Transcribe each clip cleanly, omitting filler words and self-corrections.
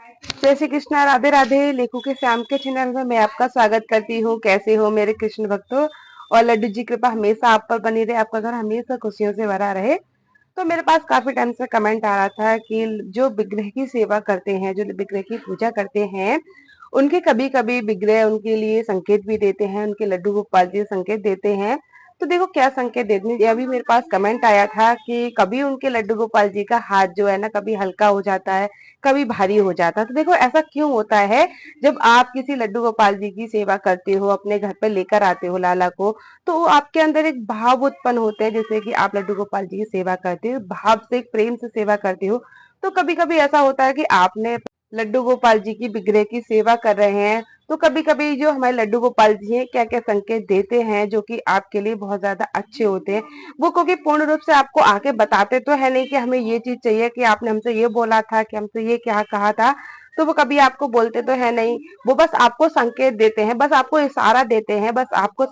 जय श्री कृष्णा, राधे राधे। लेखू के श्याम के चैनल में मैं आपका स्वागत करती हूँ। कैसे हो मेरे कृष्ण भक्तों। और लड्डू जी कृपा हमेशा आप पर बनी रहे, आपका घर हमेशा खुशियों से भरा रहे। तो मेरे पास काफी टाइम से कमेंट आ रहा था कि जो विग्रह की सेवा करते हैं, जो विग्रह की पूजा करते हैं, उनके कभी कभी विग्रह उनके लिए संकेत भी देते हैं, उनके लड्डू गोपाल जी संकेत देते हैं। तो देखो क्या संकेत देते हैं। अभी मेरे पास कमेंट आया था कि कभी उनके लड्डू गोपाल जी का हाथ जो है ना, कभी हल्का हो जाता है, कभी भारी हो जाता है। तो देखो ऐसा क्यों होता है। जब आप किसी लड्डू गोपाल जी की सेवा करते हो, अपने घर पर लेकर आते हो लाला को, तो आपके अंदर एक भाव उत्पन्न होते हैं। जैसे कि आप लड्डू गोपाल जी की सेवा करते हो, भाव से, एक प्रेम से सेवा करते हो। तो कभी कभी ऐसा होता है कि आपने लड्डू गोपाल जी की विग्रह की सेवा कर रहे हैं, तो कभी कभी जो हमारे लड्डू गोपाल जी हैं क्या क्या संकेत देते हैं जो कि आपके लिए बहुत ज्यादा अच्छे होते हैं। वो क्योंकि पूर्ण रूप से आपको आके बताते तो है नहीं कि हमें ये चीज चाहिए, कि आपने हमसे ये बोला था, कि हमसे ये क्या कहा था। तो वो कभी आपको बोलते तो है नहीं। वो बस आपको संकेत देते हैं, बस आपको इशारा देते हैं, बस आपको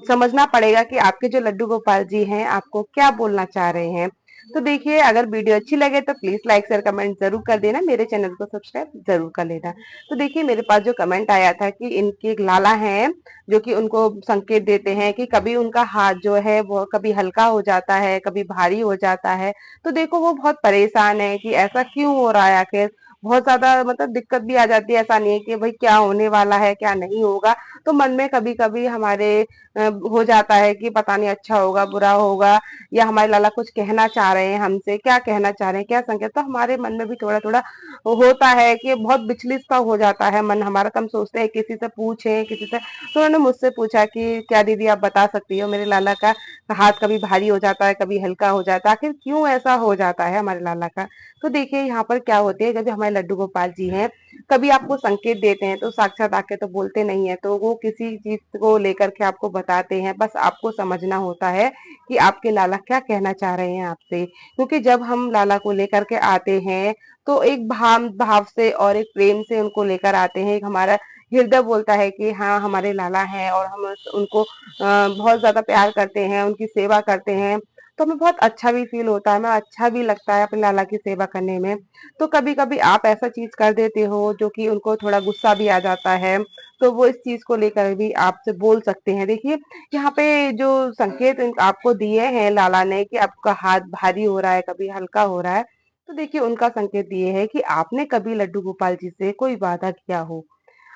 समझना पड़ेगा कि आपके जो लड्डू गोपाल जी हैं आपको क्या बोलना चाह रहे हैं। तो देखिए, अगर वीडियो अच्छी लगे तो प्लीज लाइक शेयर कमेंट जरूर कर देना, मेरे चैनल को सब्सक्राइब जरूर कर लेना। तो देखिए, मेरे पास जो कमेंट आया था कि इनके एक लाला हैं जो कि उनको संकेत देते हैं कि कभी उनका हाथ जो है वो कभी हल्का हो जाता है, कभी भारी हो जाता है। तो देखो वो बहुत परेशान है कि ऐसा क्यों हो रहा है आखिर। बहुत ज्यादा मतलब दिक्कत भी आ जाती है। ऐसा नहीं है कि भाई क्या होने वाला है क्या नहीं होगा। तो मन में कभी कभी हमारे हो जाता है कि पता नहीं अच्छा होगा बुरा होगा, या हमारे लाला कुछ कहना चाह रहे हैं हमसे, क्या कहना चाह रहे हैं, क्या संकेत। तो हमारे मन में भी थोड़ा थोड़ा होता है कि बहुत विचलित सा हो जाता है मन हमारा। तो हम सोचते हैं किसी से पूछें, किसी से। तो उन्होंने मुझसे पूछा कि क्या दीदी आप बता सकती हो, मेरे लाला का हाथ कभी भारी हो जाता है, कभी हल्का हो जाता है, आखिर क्यों ऐसा हो जाता है हमारे लाला का। तो देखिए यहाँ पर क्या होती है, जब हमारे लड्डू गोपाल जी हैं कभी आपको संकेत देते हैं तो साक्षात आके तो बोलते नहीं है, तो वो किसी चीज को लेकर के आपको बताते हैं। बस आपको समझना होता है कि आपके लाला क्या कहना चाह रहे हैं आपसे। क्योंकि जब हम लाला को लेकर के आते हैं तो एक भाव भाव से और एक प्रेम से उनको लेकर आते हैं। एक हमारा हृदय बोलता है कि हाँ हमारे लाला हैं और हम उनको बहुत ज्यादा प्यार करते हैं, उनकी सेवा करते हैं। तो हमें बहुत अच्छा भी फील होता है, हमें अच्छा भी लगता है अपने लाला की सेवा करने में। तो कभी कभी आप ऐसा चीज कर देते हो जो कि उनको थोड़ा गुस्सा भी आ जाता है, तो वो इस चीज को लेकर भी आपसे बोल सकते हैं। देखिए यहाँ पे जो संकेत आपको दिए हैं लाला ने कि आपका हाथ भारी हो रहा है, कभी हल्का हो रहा है, तो देखिए उनका संकेत दिए है कि आपने कभी लड्डू गोपाल जी से कोई वादा किया हो।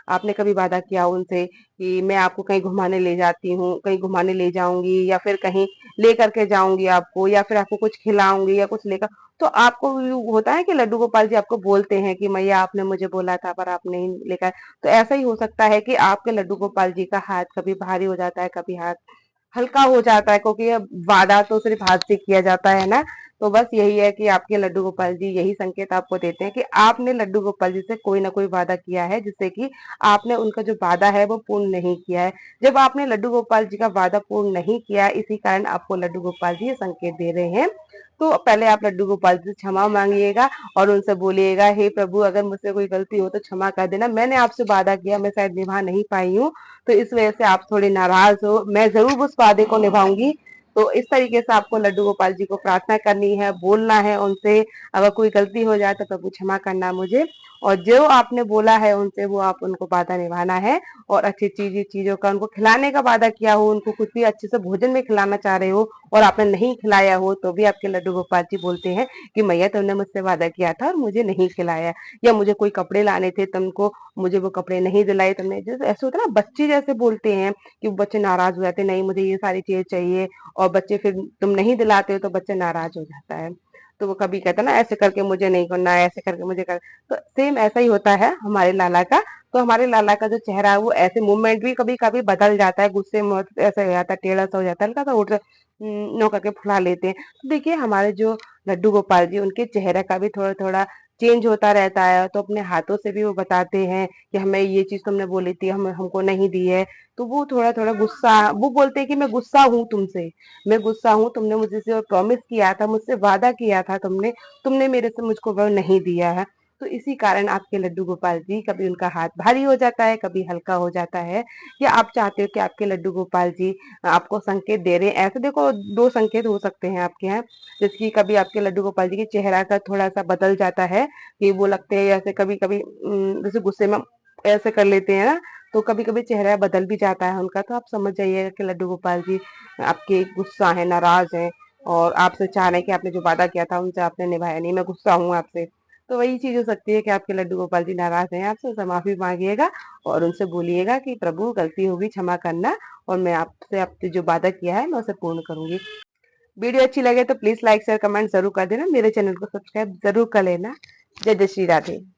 आपने कभी वादा किया उनसे कि मैं आपको कहीं घुमाने ले जाती हूँ, कहीं घुमाने ले जाऊंगी, या फिर कहीं ले करके जाऊंगी आपको, या फिर आपको कुछ खिलाऊंगी या कुछ लेकर। तो आपको होता है कि लड्डू गोपाल जी आपको बोलते हैं कि मैया आपने मुझे बोला था पर आप नहीं लेकर। तो ऐसा ही हो सकता है कि आपके लड्डू गोपाल जी का हाथ कभी भारी हो जाता है, कभी हाथ हल्का हो जाता है, क्योंकि ये वादा तो सिर्फ हाथ से किया जाता है ना। तो बस यही है कि आपके लड्डू गोपाल जी यही संकेत आपको देते हैं कि आपने लड्डू गोपाल जी से कोई ना कोई वादा किया है, जिससे कि आपने उनका जो वादा है वो पूर्ण नहीं किया है। जब आपने लड्डू गोपाल जी का वादा पूर्ण नहीं किया, इसी कारण आपको लड्डू गोपाल जी ये संकेत दे रहे हैं। तो पहले आप लड्डू गोपाल जी से क्षमा मांगिएगा और उनसे बोलिएगा, हे प्रभु अगर मुझसे कोई गलती हो तो क्षमा कर देना, मैंने आपसे वादा किया, मैं शायद निभा नहीं पाई हूँ, तो इस वजह से आप थोड़े नाराज हो, मैं जरूर उस वादे को निभाऊंगी। तो इस तरीके से आपको लड्डू गोपाल जी को प्रार्थना करनी है, बोलना है उनसे। अगर कोई गलती हो जाए तो प्रभु क्षमा करना मुझे, और जो आपने बोला है उनसे वो आप उनको वादा निभाना है। और अच्छी चीजों का उनको खिलाने का वादा किया हो, उनको कुछ भी अच्छे से भोजन में खिलाना चाह रहे हो और आपने नहीं खिलाया हो, तो भी आपके लड्डू गोपाल जी बोलते हैं कि मैया तुमने मुझसे वादा किया था और मुझे नहीं खिलाया। या मुझे कोई कपड़े लाने थे, तुमको मुझे वो कपड़े नहीं दिलाए तुमने। जैसे ऐसे होता है ना, बच्चे जैसे बोलते हैं कि बच्चे नाराज हो जाते हैं, नहीं मुझे ये सारी चीजें चाहिए, और बच्चे फिर तुम नहीं दिलाते हो तो बच्चे नाराज हो जाता है। तो वो कभी कहता है ना, ऐसे करके मुझे नहीं करना है, ऐसे करके मुझे कर। तो सेम ऐसा ही होता है हमारे लाला का। तो हमारे लाला का जो चेहरा है वो ऐसे मूवमेंट भी कभी कभी बदल जाता है, गुस्से में ऐसा हो जाता है, टेढ़ा सा हो जाता है, हल्का सा उठ नो करके फुला लेते हैं। तो देखिए हमारे जो लड्डू गोपाल जी, उनके चेहरे का भी थोड़ा थोड़ा चेंज होता रहता है। तो अपने हाथों से भी वो बताते हैं कि हमें ये चीज तुमने बोली थी, हम हमको नहीं दी है। तो वो थोड़ा थोड़ा गुस्सा, वो बोलते हैं कि मैं गुस्सा हूँ तुमसे, मैं गुस्सा हूँ, तुमने मुझे से प्रॉमिस किया था, मुझसे वादा किया था तुमने, तुमने मेरे से मुझको वो नहीं दिया है। तो इसी कारण आपके लड्डू गोपाल जी कभी उनका हाथ भारी हो जाता है, कभी हल्का हो जाता है, या आप चाहते हो कि आपके लड्डू गोपाल जी आपको संकेत दे रहे हैं। ऐसे देखो 2 संकेत हो सकते हैं आपके यहाँ, जैसे कि कभी आपके लड्डू गोपाल जी के चेहरा का थोड़ा-सा बदल जाता है, कि वो लगते हैं ऐसे कभी-कभी जैसे गुस्से में ऐसे कर लेते हैं ना, तो कभी-कभी चेहरा बदल भी जाता है उनका, तो आप समझ जाइएगा कि लड्डू गोपाल जी आपके गुस्सा है, नाराज़ हैं और आपसे चाह रहे हैं कि आपने जो वादा किया था उनसे आपने निभाया नहीं, मैं गुस्सा हूँ आपसे। तो वही चीज़ हो सकती है कि आपके लड्डू गोपाल जी नाराज़ हैं आपसे, तो माफ़ी माँगिएगा और उनसे बोलिएगा कि प्रभु गलती होगी क्षमा करना, और मैं आपसे आपने जो वादा किया है मैं उसे पूर्ण करूँगी। वीडियो अच्छी लगे तो प्लीज़ लाइक, शेयर, कमेंट ज़रूर कर देना। मेरे चैनल को सब्सक्राइब ज़रूर कर लेना। जय जय श्री राधे।